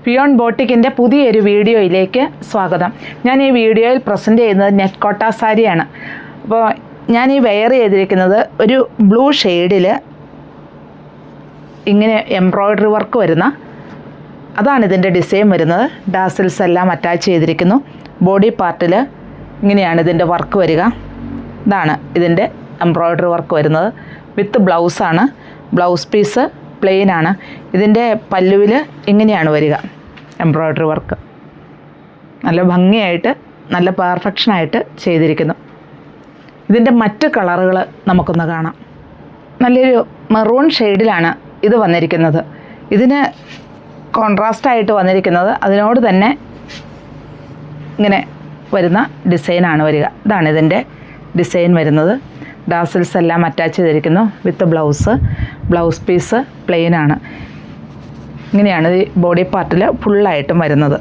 Peon ബോട്ടിക്കിൻ്റെ പുതിയൊരു വീഡിയോയിലേക്ക് സ്വാഗതം. ഞാൻ ഈ വീഡിയോയിൽ പ്രസൻറ്റ് ചെയ്യുന്നത് നെറ്റ് കോട്ട സാരിയാണ്. അപ്പോൾ ഞാൻ ഈ വെയർ ചെയ്തിരിക്കുന്നത് ഒരു ബ്ലൂ ഷെയ്ഡിൽ ഇങ്ങനെ എംബ്രോയ്ഡറി വർക്ക് വരുന്ന അതാണ് ഇതിൻ്റെ ഡിസൈൻ വരുന്നത്. ഡാസിൽസ് എല്ലാം അറ്റാച്ച് ചെയ്തിരിക്കുന്നു. ബോഡി പാർട്ടിൽ ഇങ്ങനെയാണ് ഇതിൻ്റെ വർക്ക് വരിക. ഇതാണ് ഇതിൻ്റെ എംബ്രോയ്ഡറി വർക്ക് വരുന്നത്. വിത്ത് ബ്ലൗസാണ്. ബ്ലൗസ് പീസ് പ്ലെയിൻ ആണ്. ഇതിൻ്റെ പല്ലുവിൽ ഇങ്ങനെയാണ് വരിക എംബ്രോയ്ഡറി വർക്ക്. നല്ല ഭംഗിയായിട്ട് നല്ല പെർഫെക്ഷനായിട്ട് ചെയ്തിരിക്കുന്നു. ഇതിൻ്റെ മറ്റ് കളറുകൾ നമുക്കൊന്ന് കാണാം. നല്ലൊരു മെറൂൺ ഷെയ്ഡിലാണ് ഇത് വന്നിരിക്കുന്നത്. ഇതിന് കോൺട്രാസ്റ്റായിട്ട് വന്നിരിക്കുന്നത് അതിനോട് തന്നെ ഇങ്ങനെ വരുന്ന ഡിസൈനാണ് വരിക. ഇതാണ് ഇതിൻ്റെ ഡിസൈൻ വരുന്നത്. ഡാസിൽസ് എല്ലാം അറ്റാച്ച് ചെയ്തിരിക്കുന്നു. വിത്ത് ബ്ലൗസ് പീസ് പ്ലെയിൻ ആണ്. ഇങ്ങനെയാണ് ഈ ബോഡി പാർട്ടിൽ ഫുള്ളായിട്ടും വരുന്നത്.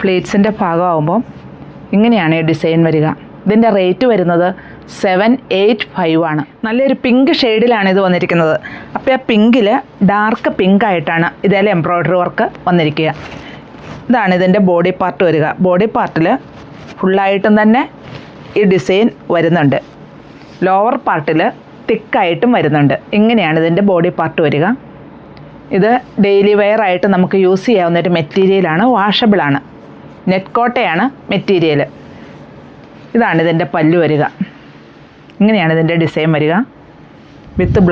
പ്ലീറ്റ്സിൻ്റെ ഭാഗമാകുമ്പോൾ ഇങ്ങനെയാണ് ഈ ഡിസൈൻ വരിക. ഇതിൻ്റെ റേറ്റ് വരുന്നത് 785 ആണ്. നല്ലൊരു പിങ്ക് ഷെയ്ഡിലാണ് ഇത് വന്നിരിക്കുന്നത്. അപ്പോൾ ആ പിങ്കിൽ ഡാർക്ക് പിങ്ക് ആയിട്ടാണ് ഇതേലെ എംബ്രോയ്ഡറി വർക്ക് വന്നിരിക്കുക. ഇതാണ് ഇതിൻ്റെ ബോഡി പാർട്ട് വരിക. ബോഡി പാർട്ടിൽ ഫുള്ളായിട്ടും തന്നെ ഈ ഡിസൈൻ വരുന്നുണ്ട്. ലോവർ പാർട്ടിൽ തിക്കായിട്ടും വരുന്നുണ്ട്. ഇങ്ങനെയാണ് ഇതിൻ്റെ ബോഡി പാർട്ട് വരിക. ഇത് ഡെയിലി വെയർ ആയിട്ട് നമുക്ക് യൂസ് ചെയ്യാവുന്ന ഒരു മെറ്റീരിയലാണ്. വാഷബിളാണ്. നെറ്റ് കോട്ടയാണ് മെറ്റീരിയൽ. ഇതാണ് ഇതിൻ്റെ പല്ലു വരിക. ഇങ്ങനെയാണ് ഇതിൻ്റെ ഡിസൈൻ വരിക. വിത്ത്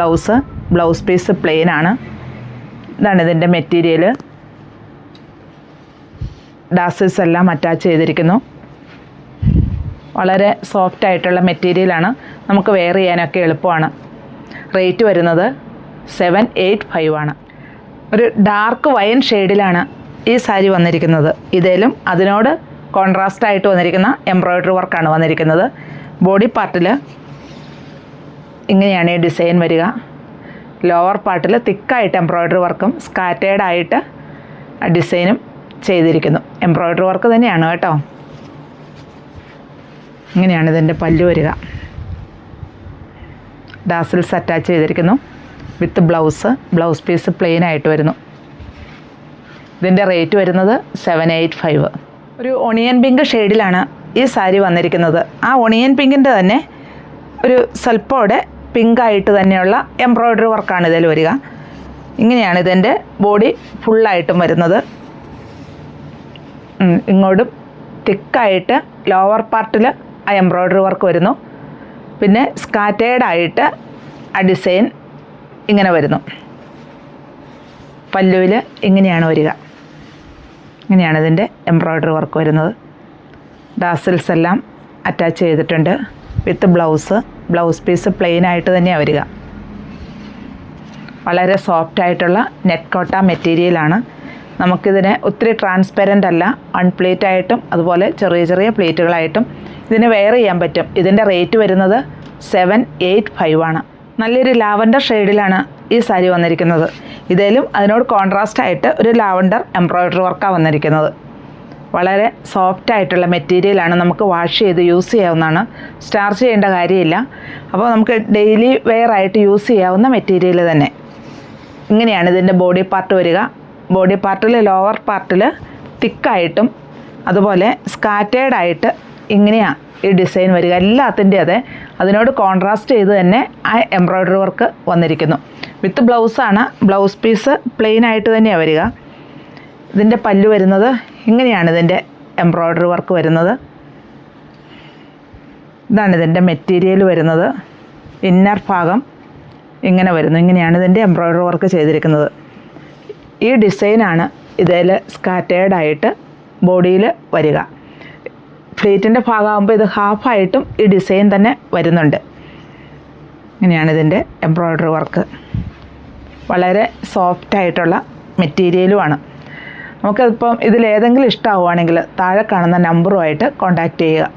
ബ്ലൗസ് പീസ് പ്ലെയിൻ ആണ്. ഇതാണ് ഇതിൻ്റെ മെറ്റീരിയൽ. ഡാസിൽസ് എല്ലാം അറ്റാച്ച് ചെയ്തിരിക്കുന്നു. വളരെ സോഫ്റ്റ് ആയിട്ടുള്ള മെറ്റീരിയലാണ്. നമുക്ക് വെയർ ചെയ്യാനൊക്കെ എളുപ്പമാണ്. റേറ്റ് വരുന്നത് 785 ആണ്. ഒരു ഡാർക്ക് വൈൻ ഷെയ്ഡിലാണ് ഈ സാരി വന്നിരിക്കുന്നത്. ഇതിലും അതിനോട് കോൺട്രാസ്റ്റായിട്ട് വന്നിരിക്കുന്ന എംബ്രോയ്ഡറി വർക്കാണ് വന്നിരിക്കുന്നത്. ബോഡി പാർട്ടിൽ ഇങ്ങനെയാണ് ഈ ഡിസൈൻ വരിക. ലോവർ പാർട്ടിൽ തിക്കായിട്ട് എംബ്രോയ്ഡറി വർക്കും സ്കാറ്റേർഡായിട്ട് ഡിസൈനും ചെയ്തിരിക്കുന്നു. എംബ്രോയ്ഡറി വർക്ക് തന്നെയാണ് കേട്ടോ. ഇങ്ങനെയാണ് ഇതിൻ്റെ പല്ലു വരിക. ഡാസിൽസ് അറ്റാച്ച് ചെയ്തിരിക്കുന്നു. വിത്ത് ബ്ലൗസ് പീസ് പ്ലെയിൻ ആയിട്ട് വരുന്നു. ഇതിൻ്റെ റേറ്റ് വരുന്നത് 785. ഒരു ഒണിയൻ പിങ്ക് ഷെയ്ഡിലാണ് ഈ സാരി വന്നിരിക്കുന്നത്. ആ ഒണിയൻ പിങ്കിൻ്റെ തന്നെ ഒരു സ്വല്പോടെ പിങ്കായിട്ട് തന്നെയുള്ള എംബ്രോയ്ഡറി വർക്കാണ് ഇതിൽ വരിക. ഇങ്ങനെയാണ് ഇതിൻ്റെ ബോഡി ഫുള്ളായിട്ടും വരുന്നത്. ഇങ്ങോട്ടും തിക്കായിട്ട് ലോവർ പാർട്ടിൽ ആ എംബ്രോയ്ഡറി വർക്ക് വരുന്നു. പിന്നെ സ്കാറ്റേർഡായിട്ട് ആ ഡിസൈൻ ഇങ്ങനെ വരുന്നു. പല്ലുവിൽ ഇങ്ങനെയാണ് വരിക. ഇങ്ങനെയാണ് ഇതിൻ്റെ എംബ്രോയ്ഡറി വർക്ക് വരുന്നത്. ഡാസിൽസ് എല്ലാം അറ്റാച്ച് ചെയ്തിട്ടുണ്ട്. വിത്ത് ബ്ലൗസ് പീസ് പ്ലെയിൻ ആയിട്ട് തന്നെയാണ് വരിക. വളരെ സോഫ്റ്റ് ആയിട്ടുള്ള നെറ്റ് കോട്ട മെറ്റീരിയലാണ്. നമുക്കിതിനെ ഒത്തിരി ട്രാൻസ്പെറൻ്റ് അല്ല. അൺപ്ലേറ്റ് ആയിട്ടും അതുപോലെ ചെറിയ പ്ലേറ്റുകളായിട്ടും ഇതിന് വെയർ ചെയ്യാൻ പറ്റും. ഇതിൻ്റെ റേറ്റ് വരുന്നത് 785 ആണ്. നല്ലൊരു ലാവൻഡർ ഷെയ്ഡിലാണ് ഈ സാരി വന്നിരിക്കുന്നത്. ഇതിലും അതിനോട് കോൺട്രാസ്റ്റായിട്ട് ഒരു ലാവൻഡർ എംബ്രോയ്ഡറി വർക്കാണ് വന്നിരിക്കുന്നത്. വളരെ സോഫ്റ്റ് ആയിട്ടുള്ള മെറ്റീരിയലാണ്. നമുക്ക് വാഷ് ചെയ്ത് യൂസ് ചെയ്യാവുന്നതാണ്. സ്റ്റാർച്ച് ചെയ്യേണ്ട കാര്യമില്ല. അപ്പോൾ നമുക്ക് ഡെയിലി വെയർ ആയിട്ട് യൂസ് ചെയ്യാവുന്ന മെറ്റീരിയൽ തന്നെ. ഇങ്ങനെയാണ് ഇതിൻ്റെ ബോഡി പാർട്ട് വരിക. ബോഡി പാർട്ടിൽ ലോവർ പാർട്ടിൽ തിക്കായിട്ടും അതുപോലെ സ്കാറ്റേർഡായിട്ട് ഇങ്ങനെയാണ് ഈ ഡിസൈൻ വരിക. എല്ലാത്തിൻ്റെ അതെ അതിനോട് കോൺട്രാസ്റ്റ് ചെയ്ത് തന്നെ ആ എംബ്രോയ്ഡറി വർക്ക് വന്നിരിക്കുന്നു. വിത്ത് ബ്ലൗസാണ്. ബ്ലൗസ് പീസ് പ്ലെയിൻ ആയിട്ട് തന്നെയാണ് വരിക. ഇതിൻ്റെ പല്ലു വരുന്നത് ഇങ്ങനെയാണ് ഇതിൻ്റെ എംബ്രോയ്ഡറി വർക്ക് വരുന്നത്. ഇതാണ് ഇതിൻ്റെ മെറ്റീരിയൽ വരുന്നത്. ഇന്നർ ഭാഗം ഇങ്ങനെ വരുന്നു. ഇങ്ങനെയാണ് ഇതിൻ്റെ എംബ്രോയ്ഡറി വർക്ക് ചെയ്തിരിക്കുന്നത്. ഈ ഡിസൈനാണ് ഇതിൽ സ്കാറ്റേർഡായിട്ട് ബോഡിയിൽ വരിക. ഫ്ലീറ്റിൻ്റെ ഭാഗമാകുമ്പോൾ ഇത് ഹാഫായിട്ടും ഈ ഡിസൈൻ തന്നെ വരുന്നുണ്ട്. ഇങ്ങനെയാണ് ഇതിൻ്റെ എംബ്രോയ്ഡറി വർക്ക്. വളരെ സോഫ്റ്റായിട്ടുള്ള മെറ്റീരിയലുമാണ്. നമുക്കിപ്പം ഇതിലേതെങ്കിലും ഇഷ്ടമാവുകയാണെങ്കിൽ താഴെ കാണുന്ന നമ്പറുമായിട്ട് കോൺടാക്റ്റ് ചെയ്യുക.